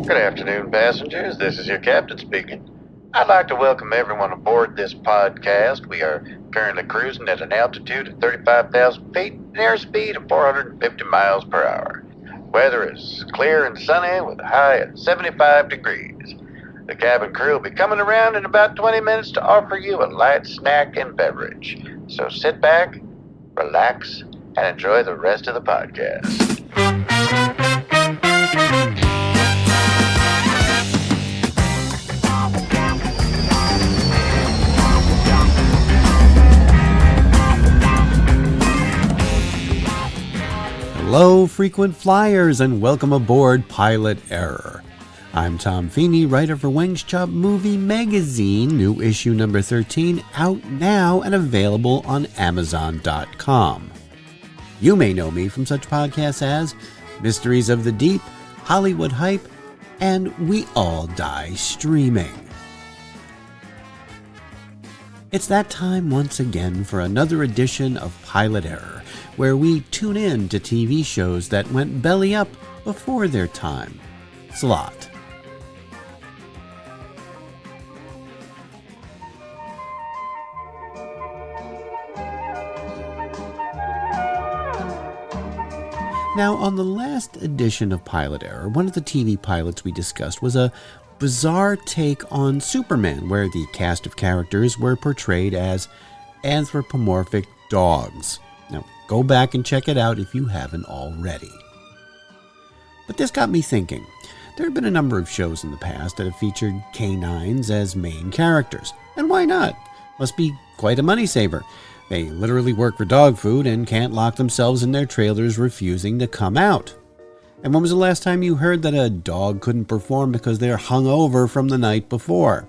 Good afternoon, passengers. This is your captain speaking. I'd like to welcome everyone aboard this podcast. We are currently cruising at an altitude of 35,000 feet and airspeed of 450 miles per hour. Weather is clear and sunny with a high of 75 degrees. The cabin crew will be coming around in about 20 minutes to offer you a light snack and beverage. So sit back, relax, and enjoy the rest of the podcast. Hello, frequent flyers, and welcome aboard Pilot Error. I'm Tom Feeney, writer for Wings Chop Movie Magazine, new issue number 13, out now and available on Amazon.com. You may know me from such podcasts as Mysteries of the Deep, Hollywood Hype, and We All Die Streaming. It's that time once again for another edition of Pilot Error, where we tune in to TV shows that went belly up before their time. Slot. Now, on the last edition of Pilot Error, one of the TV pilots we discussed was a bizarre take on Superman, where the cast of characters were portrayed as anthropomorphic dogs. Now, go back and check it out if you haven't already. But this got me thinking. There have been a number of shows in the past that have featured canines as main characters. And why not? Must be quite a money saver. They literally work for dog food and can't lock themselves in their trailers, refusing to come out. And when was the last time you heard that a dog couldn't perform because they're hungover from the night before?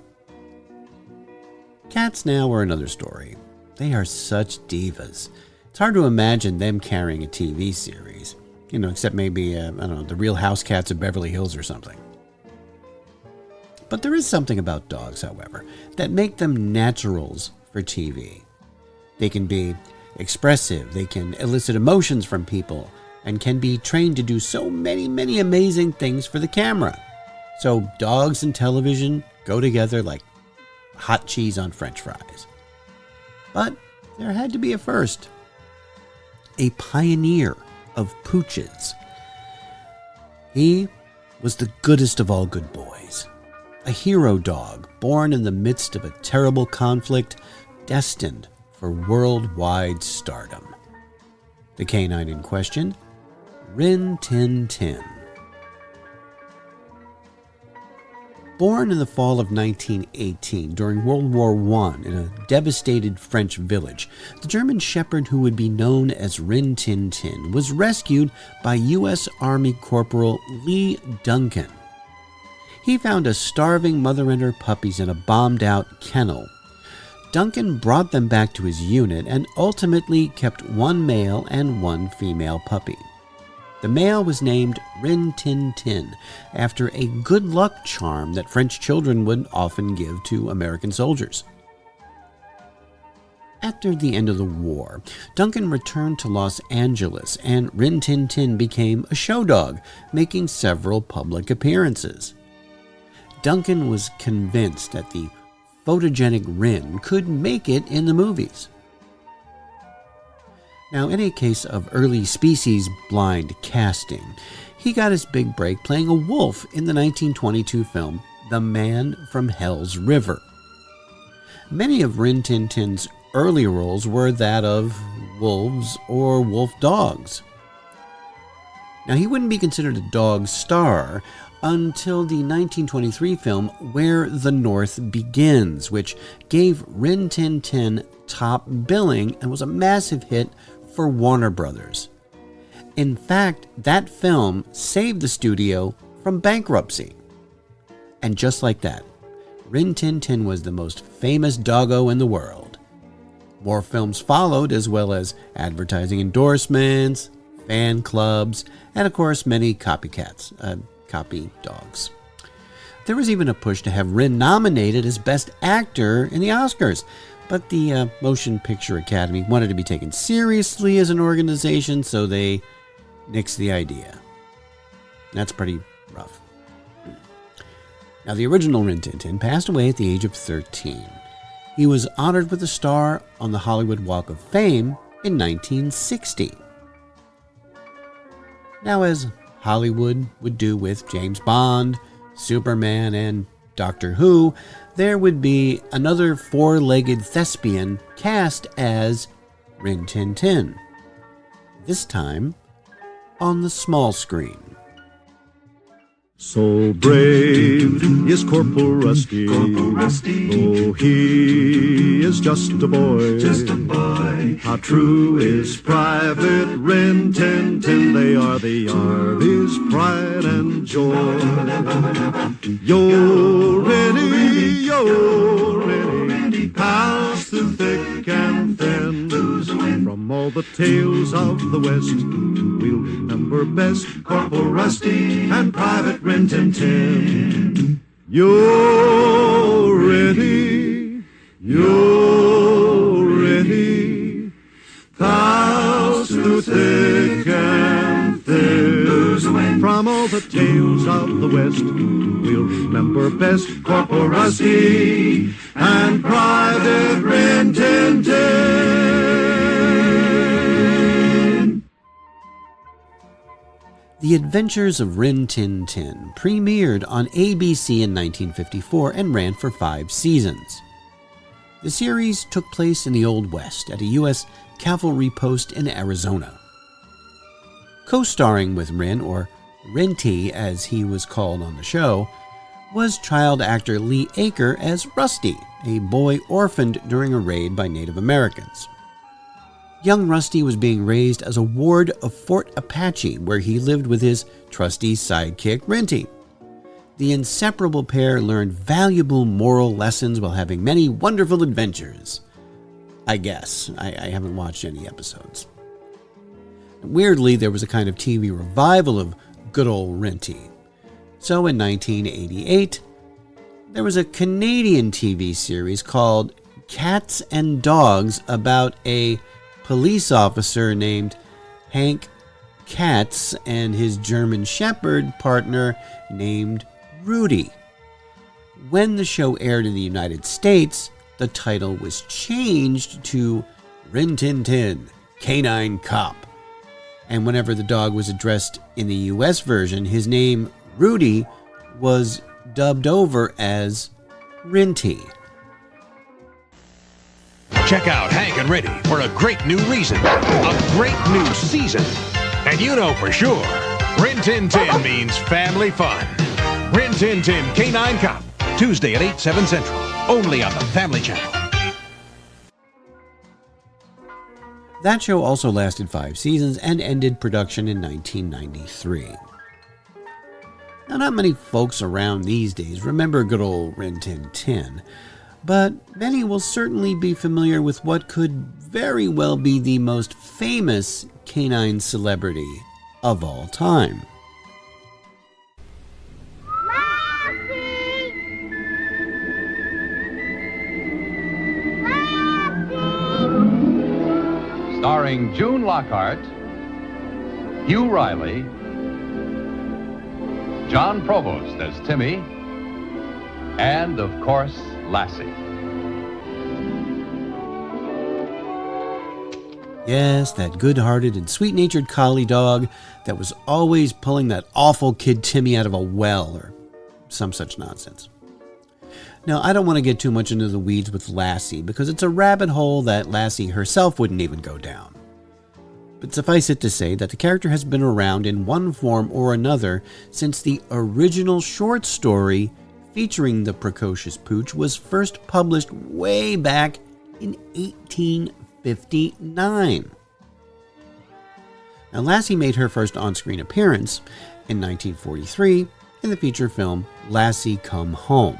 Cats now are another story. They are such divas. It's hard to imagine them carrying a TV series. Except maybe, The Real House Cats of Beverly Hills or something. But there is something about dogs, however, that make them naturals for TV. They can be expressive, they can elicit emotions from people, and can be trained to do so many, many amazing things for the camera. So dogs and television go together like hot cheese on French fries. But there had to be a first. A pioneer of pooches. He was the goodest of all good boys. A hero dog born in the midst of a terrible conflict, destined for worldwide stardom. The canine in question, Rin Tin Tin. Born in the fall of 1918 during World War I in a devastated French village, the German Shepherd who would be known as Rin Tin Tin was rescued by U.S. Army Corporal Lee Duncan. He found a starving mother and her puppies in a bombed-out kennel. Duncan brought them back to his unit and ultimately kept one male and one female puppy. The male was named Rin Tin Tin, after a good luck charm that French children would often give to American soldiers. After the end of the war, Duncan returned to Los Angeles, and Rin Tin Tin became a show dog, making several public appearances. Duncan was convinced that the photogenic Rin could make it in the movies. Now, in a case of early species blind casting, he got his big break playing a wolf in the 1922 film The Man from Hell's River. Many of Rin Tin Tin's early roles were that of wolves or wolf dogs. Now, he wouldn't be considered a dog star until the 1923 film Where the North Begins, which gave Rin Tin Tin top billing and was a massive hit for Warner Brothers. In fact, that film saved the studio from bankruptcy. And just like that, Rin Tin Tin was the most famous doggo in the world. More films followed, as well as advertising endorsements, fan clubs, and of course many copycats, copy dogs. There was even a push to have Rin nominated as Best Actor in the Oscars, but the Motion Picture Academy wanted to be taken seriously as an organization, so they nixed the idea. That's pretty rough. Now, the original Rin Tin Tin passed away at the age of 13. He was honored with a star on the Hollywood Walk of Fame in 1960. Now, as Hollywood would do with James Bond, Superman, and Doctor Who, there would be another four-legged thespian cast as Rin Tin Tin, this time on the small screen. So brave is Corporal Rusty, though he is just a boy. How true is Private Rin Tin Tin, they are the Army's pride and joy. Yo, Rennie, pals through thick and thin, from all the tales of the West, we'll remember best Corporal Rusty and Private Rin Tin Tin. You're ready, pals through thick and thin. From all the tales of the West, we'll remember best Corporal Rusty and Private Rin Tin Tin. The Adventures of Rin Tin Tin premiered on ABC in 1954 and ran for 5 seasons. The series took place in the Old West at a U.S. cavalry post in Arizona. Co-starring with Rin, or Rinty as he was called on the show, was child actor Lee Aker as Rusty, a boy orphaned during a raid by Native Americans. Young Rusty was being raised as a ward of Fort Apache, where he lived with his trusty sidekick, Rinty. The inseparable pair learned valuable moral lessons while having many wonderful adventures. I guess. I haven't watched any episodes. Weirdly, there was a kind of TV revival of good old Rinty. So in 1988, there was a Canadian TV series called Cats and Dogs about a police officer named Hank Katz and his German Shepherd partner named Rudy. When the show aired in the United States, the title was changed to Rin Tin Tin, Canine Cop. And whenever the dog was addressed in the US version, his name, Rudy, was dubbed over as Rinty. Check out Hank and Rinty for a great new reason, a great new season. And you know for sure, Rin Tin Tin means family fun. Rin Tin Tin Canine Cop, Tuesday at 8, 7 Central, only on the Family Channel. That show also lasted 5 seasons and ended production in 1993. Now, not many folks around these days remember good old Rin Tin Tin, but many will certainly be familiar with what could very well be the most famous canine celebrity of all time. Starring June Lockhart, Hugh Riley, John Provost as Timmy, and, of course, Lassie. Yes, that good-hearted and sweet-natured collie dog that was always pulling that awful kid Timmy out of a well or some such nonsense. Now, I don't want to get too much into the weeds with Lassie because it's a rabbit hole that Lassie herself wouldn't even go down. But suffice it to say that the character has been around in one form or another since the original short story featuring the precocious Pooch was first published way back in 1859. Now, Lassie made her first on-screen appearance in 1943 in the feature film Lassie Come Home.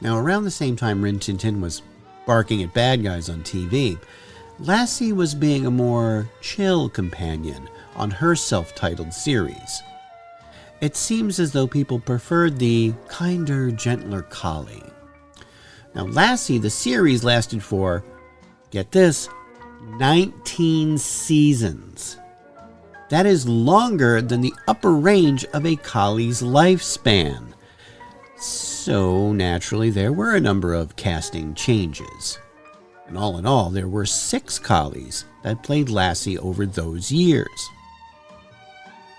Now, around the same time Rin Tin Tin was barking at bad guys on TV, Lassie was being a more chill companion on her self-titled series. It seems as though people preferred the kinder, gentler collie. Now, Lassie, the series lasted for, get this, 19 seasons. That is longer than the upper range of a collie's lifespan. So naturally, there were a number of casting changes. And all in all, there were 6 collies that played Lassie over those years.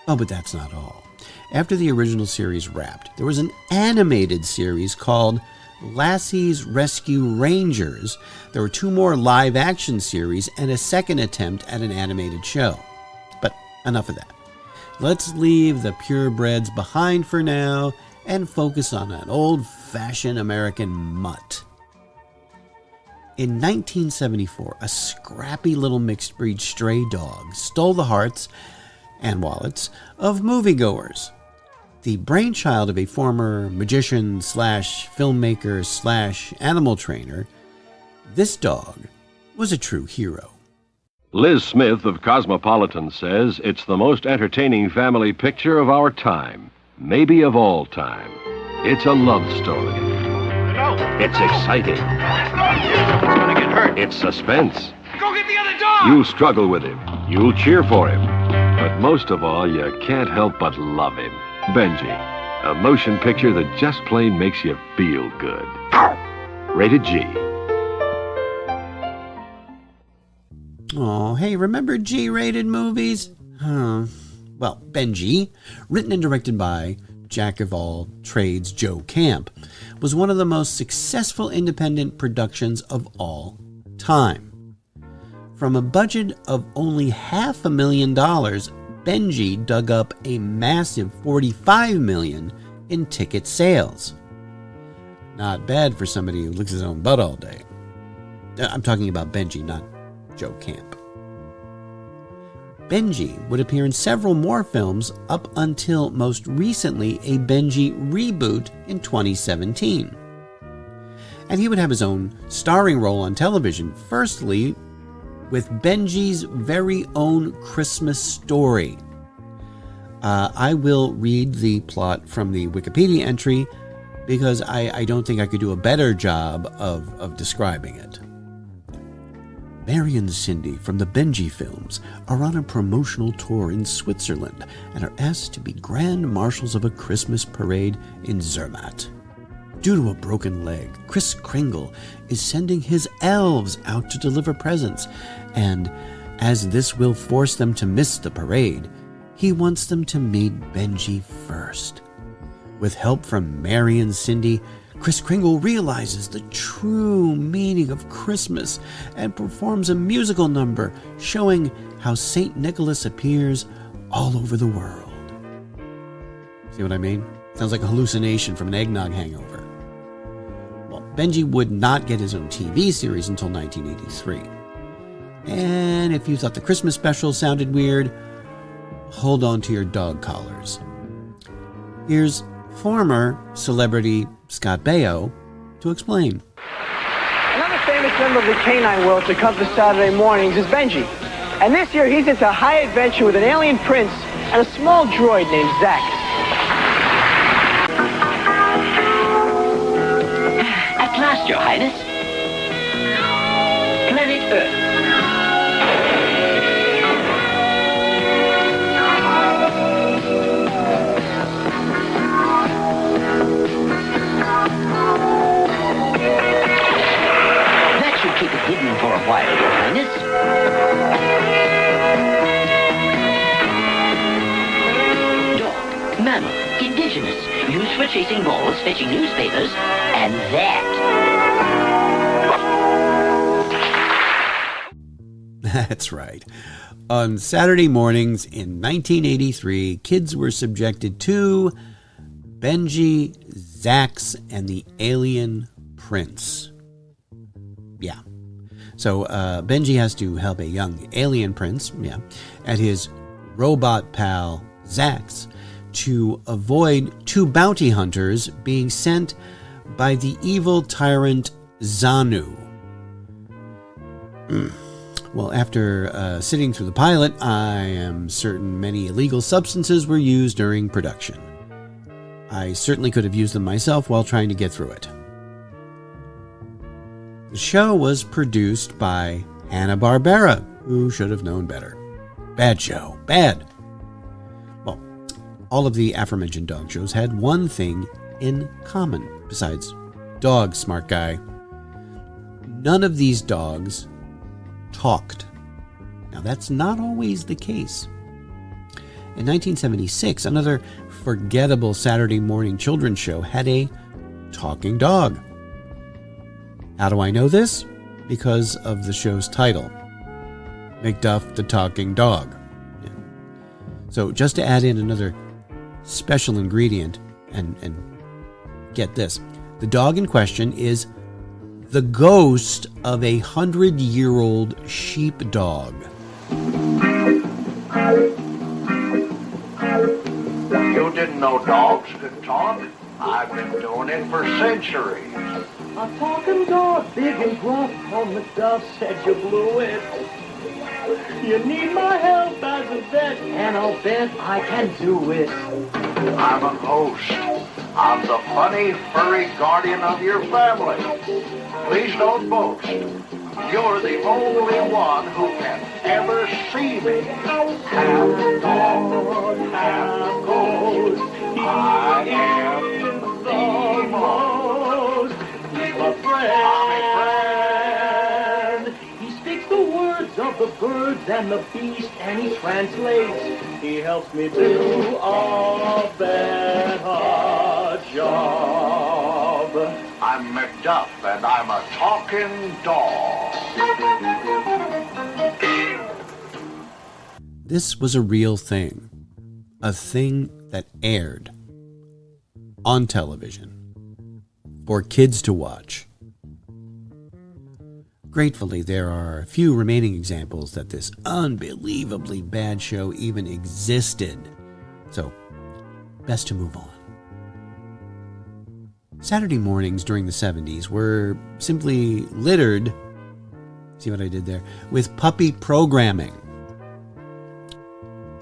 Oh, but that's not all. After the original series wrapped, there was an animated series called Lassie's Rescue Rangers. There were 2 more live-action series and a second attempt at an animated show. But enough of that. Let's leave the purebreds behind for now and focus on an old-fashioned American mutt. In 1974, a scrappy little mixed-breed stray dog stole the hearts and wallets of moviegoers. The brainchild of a former magician / filmmaker / animal trainer, this dog was a true hero. Liz Smith of Cosmopolitan says it's the most entertaining family picture of our time, maybe of all time. It's a love story. No. It's exciting. Someone's gonna get hurt. It's suspense. Go get the other dog! You'll struggle with him. You'll cheer for him. But most of all, you can't help but love him. Benji, a motion picture that just plain makes you feel good. Rated G. Oh, hey, remember G-rated movies? Well, Benji, written and directed by jack-of-all-trades Joe Camp, was one of the most successful independent productions of all time. From a budget of only $500,000, Benji dug up a massive $45 million in ticket sales. Not bad for somebody who licks his own butt all day. I'm talking about Benji, not Joe Camp. Benji would appear in several more films up until most recently a Benji reboot in 2017. And he would have his own starring role on television, firstly with Benji's very own Christmas Story. I will read the plot from the Wikipedia entry because I don't think I could do a better job of describing it. Mary and Cindy from the Benji films are on a promotional tour in Switzerland and are asked to be grand marshals of a Christmas parade in Zermatt. Due to a broken leg, Kris Kringle is sending his elves out to deliver presents, and as this will force them to miss the parade, he wants them to meet Benji first. With help from Mary and Cindy, Kris Kringle realizes the true meaning of Christmas and performs a musical number showing how St. Nicholas appears all over the world. See what I mean? Sounds like a hallucination from an eggnog hangover. Well, Benji would not get his own TV series until 1983. And if you thought the Christmas special sounded weird, hold on to your dog collars. Here's former celebrity Scott Baio to explain. Another famous member of the canine world to come to Saturday mornings is Benji. And this year he's into high adventure with an alien prince and a small droid named Zax. At last, Your Highness. Planet Earth. Keep it hidden for a while, Your Highness. Dog, mammal, indigenous, used for chasing balls, fetching newspapers, and that. That's right. On Saturday mornings in 1983, kids were subjected to Benji, Zax, and the Alien Prince. Yeah. So Benji has to help a young alien prince, and his robot pal Zax to avoid 2 bounty hunters being sent by the evil tyrant Xanu. Well, after sitting through the pilot, I am certain many illegal substances were used during production. I certainly could have used them myself while trying to get through it. The show was produced by Hanna-Barbera, who should have known better. Bad show. Bad. All of the aforementioned dog shows had one thing in common, besides dog, smart guy. None of these dogs talked. Now, that's not always the case. In 1976, another forgettable Saturday morning children's show had a talking dog. How do I know this? Because of the show's title, McDuff the Talking Dog. Yeah. So just to add in another special ingredient, and get this, the dog in question is the ghost of a 100-year-old sheepdog. You didn't know dogs could talk? I've been doing it for centuries. A talking dog, big and gruff, from McDuff said you blew it. You need my help as a vet, and I'll bet I can do it. I'm a ghost. I'm the funny, furry guardian of your family. Please don't boast. You're the only one who can ever see me. Half dog, half ghost. I am the most. He's my friend. He speaks the words of the birds and the beast, and he translates. He helps me do a better job. I'm McDuff, and I'm a talking dog. This was a real thing. A thing that aired on television for kids to watch. Gratefully, there are a few remaining examples that this unbelievably bad show even existed. So, best to move on. Saturday mornings during the 70s were simply littered, see what I did there, with puppy programming.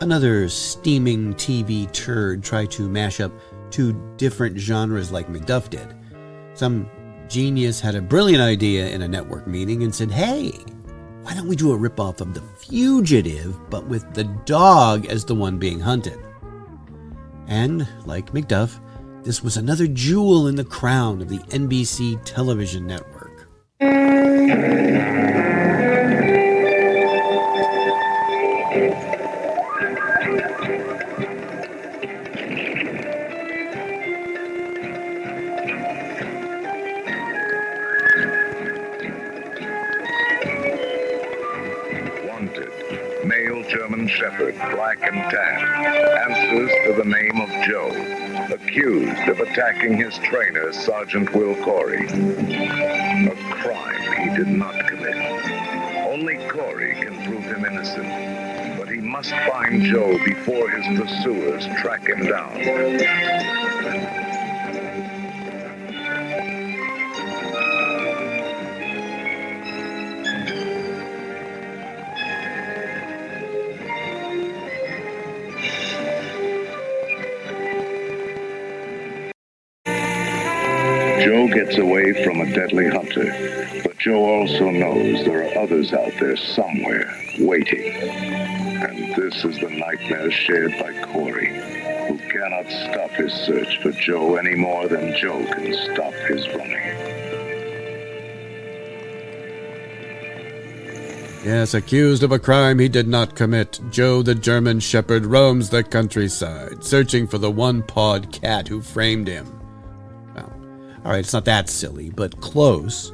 Another steaming TV turd tried to mash up two different genres like McDuff did. Some genius had a brilliant idea in a network meeting and said, hey, why don't we do a ripoff of The Fugitive, but with the dog as the one being hunted? And, like McDuff, this was another jewel in the crown of the NBC television network. Male German Shepherd, black and tan, answers to the name of Joe, accused of attacking his trainer, Sergeant Will Corey. A crime he did not commit. Only Corey can prove him innocent, but he must find Joe before his pursuers track him down. Joe gets away from a deadly hunter, but Joe also knows there are others out there somewhere, waiting. And this is the nightmare shared by Corey, who cannot stop his search for Joe any more than Joe can stop his running. Yes, accused of a crime he did not commit, Joe the German Shepherd roams the countryside, searching for the one-pawed cat who framed him. All right, it's not that silly, but close.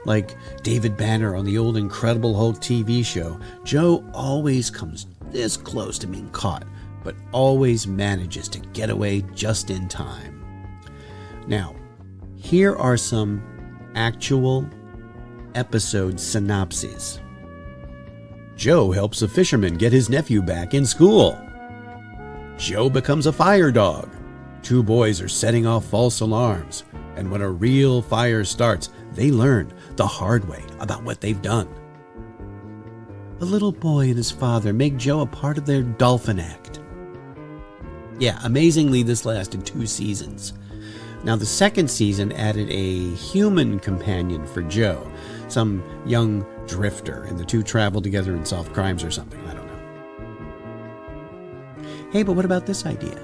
Like David Banner on the old Incredible Hulk TV show, Joe always comes this close to being caught, but always manages to get away just in time. Now, here are some actual episode synopses. Joe helps a fisherman get his nephew back in school. Joe becomes a fire dog. Two boys are setting off false alarms. And when a real fire starts, they learn the hard way about what they've done. A little boy and his father make Joe a part of their dolphin act. Yeah, amazingly, this lasted 2 seasons. Now, the second season added a human companion for Joe, some young drifter, and the two travel together and solve crimes or something. I don't know. Hey, but what about this idea?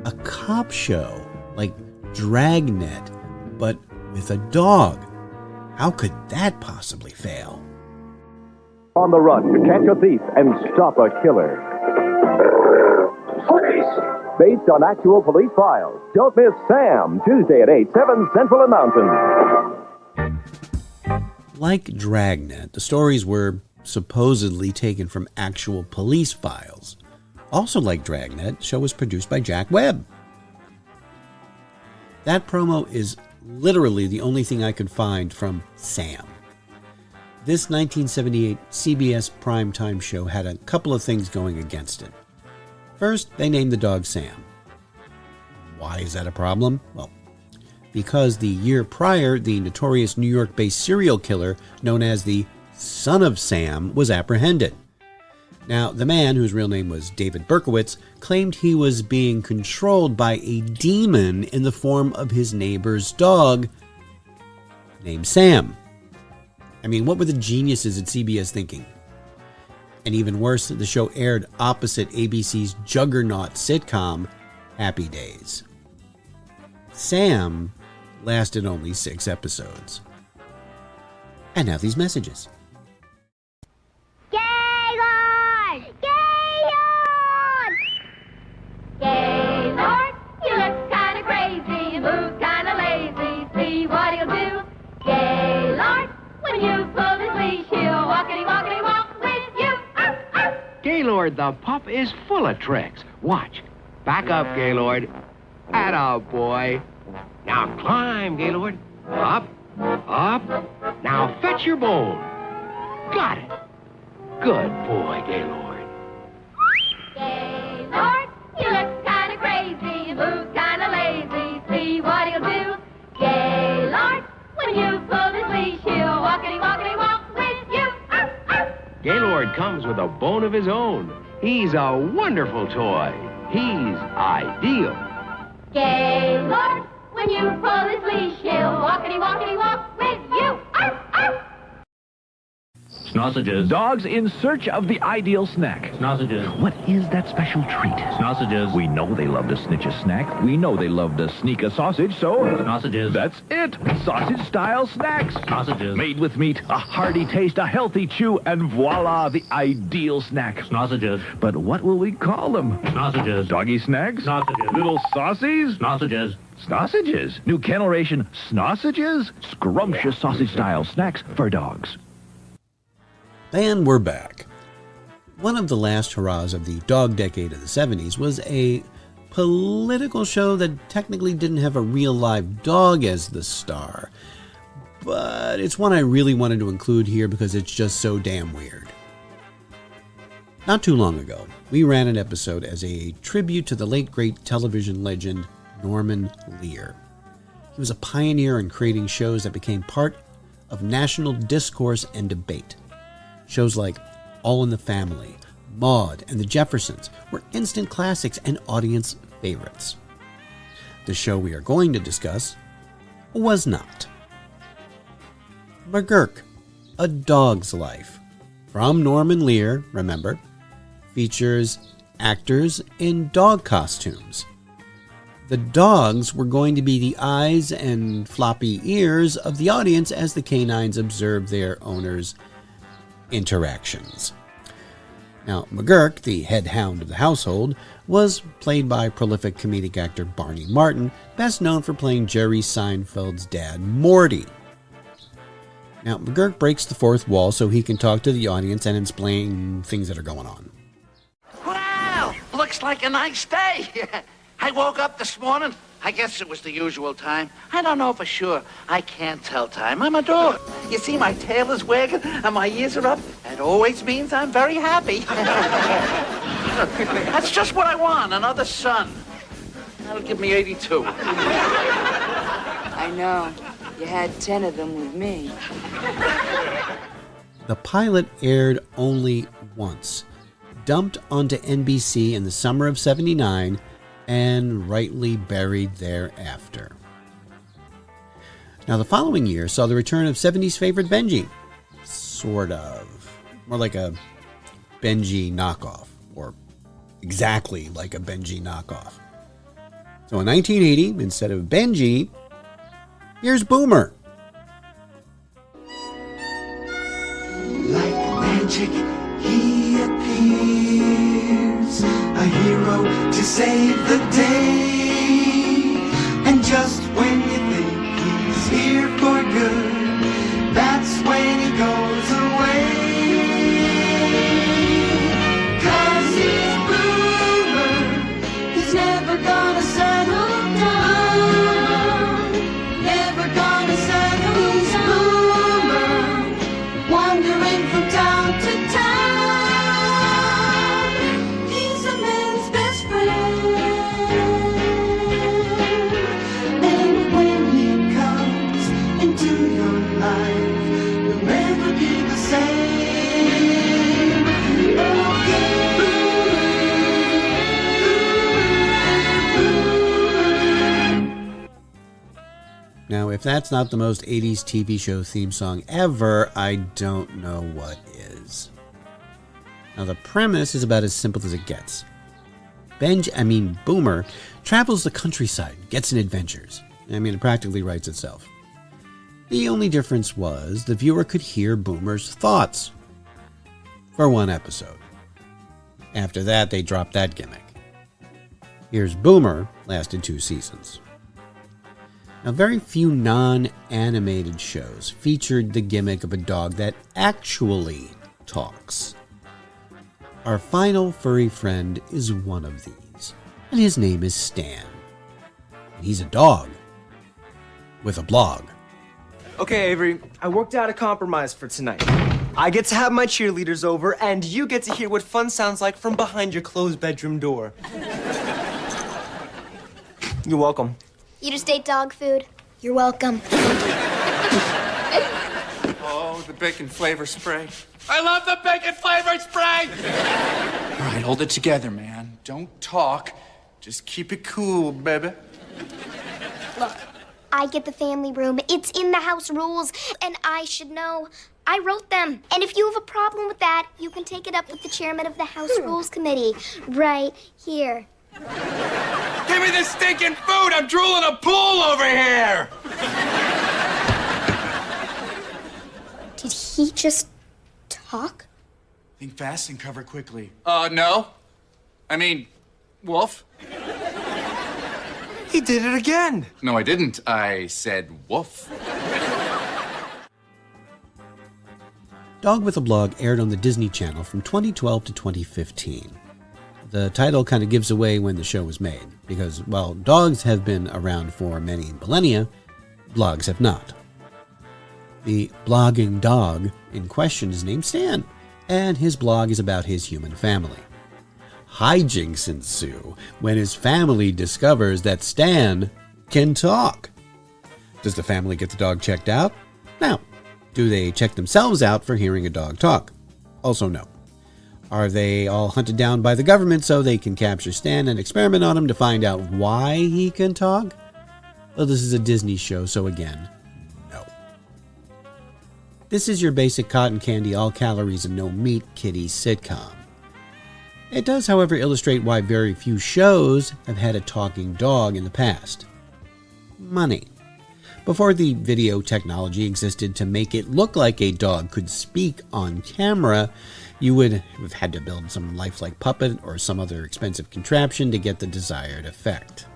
A cop show like Dragnet, but with a dog. How could that possibly fail? On the run to catch a thief and stop a killer. Police! Based on actual police files. Don't miss Sam, Tuesday at 8, 7 Central and Mountain. Like Dragnet, the stories were supposedly taken from actual police files. Also like Dragnet, the show was produced by Jack Webb. That promo is literally the only thing I could find from Sam. This 1978 CBS primetime show had a couple of things going against it. First, they named the dog Sam. Why is that a problem? Well, because the year prior, the notorious New York-based serial killer known as the Son of Sam was apprehended. Now, the man, whose real name was David Berkowitz, claimed he was being controlled by a demon in the form of his neighbor's dog named Sam. I mean, what were the geniuses at CBS thinking? And even worse, the show aired opposite ABC's juggernaut sitcom, Happy Days. Sam lasted only 6 episodes. And now these messages. Gaylord! Gaylord! Gaylord, you look kind of crazy, move kind of lazy, see what he'll do. Gaylord, when you pull his leash, he'll walkity walk with you. Gaylord the pup is full of tricks. Watch. Back up, Gaylord. Atta boy. Now climb, Gaylord. Up, up. Now fetch your bone. Got it. Good boy, Gaylord. Gaylord, you look kind of crazy, move kind of lazy, see what he'll do. Gaylord, when you pull his leash, he'll walkity walk with you. Gaylord comes with a bone of his own. He's a wonderful toy. He's ideal. Gaylord, when you pull his leash, he'll walkity walk with you. Sausages. Dogs in search of the ideal snack. Sausages. What is that special treat? Sausages. We know they love to snitch a snack. We know they love to sneak a sausage, so... Sausages. That's it. Sausage-style snacks. Sausages. Made with meat, a hearty taste, a healthy chew, and voila, the ideal snack. Sausages. But what will we call them? Sausages. Doggy snacks? Sausages. Little saucies? Sausages. Sausages. New kennel ration sausages? Scrumptious sausage-style snacks for dogs. And we're back. One of the last hurrahs of the dog decade of the 70s was a political show that technically didn't have a real live dog as the star. But it's one I really wanted to include here because it's just so damn weird. Not too long ago, we ran an episode as a tribute to the late great television legend Norman Lear. He was a pioneer in creating shows that became part of national discourse and debate. Shows like All in the Family, Maude, and The Jeffersons were instant classics and audience favorites. The show we are going to discuss was not. McGurk, A Dog's Life, from Norman Lear, remember, features actors in dog costumes. The dogs were going to be the eyes and floppy ears of the audience as the canines observed their owners' interactions. Now, McGurk, the head hound of the household, was played by prolific comedic actor Barney Martin, best known for playing Jerry Seinfeld's dad, Morty. Now, McGurk breaks the fourth wall so he can talk to the audience and explain things that are going on. Well, looks like a nice day. I woke up this morning. I guess it was the usual time. I don't know for sure. I can't tell time. I'm a dog. You see, my tail is wagging and my ears are up. That always means I'm very happy. That's just what I want, another son. That'll give me 82. I know. You had 10 of them with me. The pilot aired only once, dumped onto NBC in the summer of '79, and rightly buried thereafter. Now, the following year saw the return of 70s favorite Benji. Sort of. More like a Benji knockoff, or exactly like a Benji knockoff. So in 1980, instead of Benji, here's Boomer. Like magic, he appears, a hero to save the day. And just when you think he's here for good, that's when he goes away. 'Cause he's Boomer, he's never gonna settle down, never gonna settle. He's Boomer, wandering from town to town. He's a man's best friend, and when he comes into your life, you'll never be the same. Okay, Now, if that's not the most 80s TV show theme song ever, I don't know what is. Now, the premise is about as simple as it gets. Boomer travels the countryside, gets in adventures. It practically writes itself. The only difference was the viewer could hear Boomer's thoughts for one episode. After that, they dropped that gimmick. Here's Boomer lasted 2 seasons. Now, very few non-animated shows featured the gimmick of a dog that actually talks. Our final furry friend is one of these, and his name is Stan. And he's a dog with a blog. Okay, Avery, I worked out a compromise for tonight. I get to have my cheerleaders over, and you get to hear what fun sounds like from behind your closed bedroom door. You're welcome. You just ate dog food. You're welcome. Oh, the bacon flavor spray. I love the bacon flavor spray! All right, hold it together, man. Don't talk. Just keep it cool, baby. Look, I get the family room. It's in the house rules, and I should know. I wrote them. And if you have a problem with that, you can take it up with the chairman of the House Rules Committee. Right here. Give me this stinking food! I'm drooling a pool over here! Did he just talk? Think fast and cover quickly. No. I mean, Wolf. He did it again. No, I didn't. I said woof. Dog with a Blog aired on the Disney Channel from 2012 to 2015. The title kind of gives away when the show was made, because while dogs have been around for many millennia, blogs have not. The blogging dog in question is named Stan, and his blog is about his human family. Hijinks ensue when his family discovers that Stan can talk. Does the family get the dog checked out? No. Do they check themselves out for hearing a dog talk? Also no. Are they all hunted down by the government so they can capture Stan and experiment on him to find out why he can talk? Well, this is a Disney show, so again, no. This is your basic cotton candy, all calories and no meat kitty sitcom. It does, however, illustrate why very few shows have had a talking dog in the past. Money. Before the video technology existed to make it look like a dog could speak on camera, you would have had to build some lifelike puppet or some other expensive contraption to get the desired effect.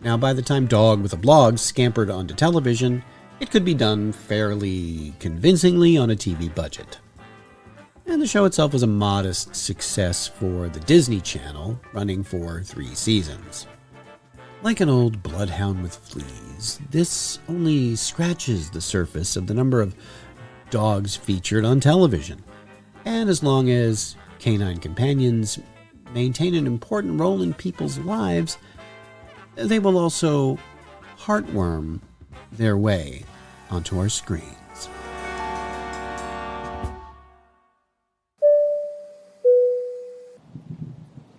Now, by the time Dog with a Blog scampered onto television, it could be done fairly convincingly on a TV budget. And the show itself was a modest success for the Disney Channel, running for 3 seasons. Like an old bloodhound with fleas, this only scratches the surface of the number of dogs featured on television. And as long as canine companions maintain an important role in people's lives, they will also heartworm their way onto our screens.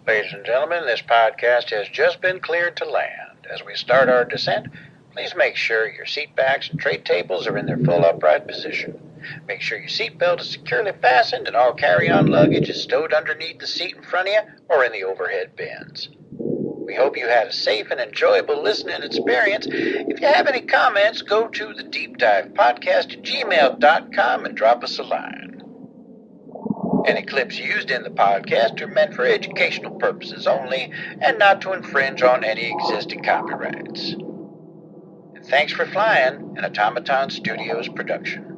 Ladies and gentlemen, this podcast has just been cleared to land. As we start our descent, please make sure your seat backs and tray tables are in their full upright position. Make sure your seatbelt is securely fastened and all carry-on luggage is stowed underneath the seat in front of you or in the overhead bins. We hope you had a safe and enjoyable listening experience. If you have any comments, go to the deepdivepodcast@gmail.com and drop us a line. Any clips used in the podcast are meant for educational purposes only and not to infringe on any existing copyrights. And thanks for flying, an Automaton Studios production.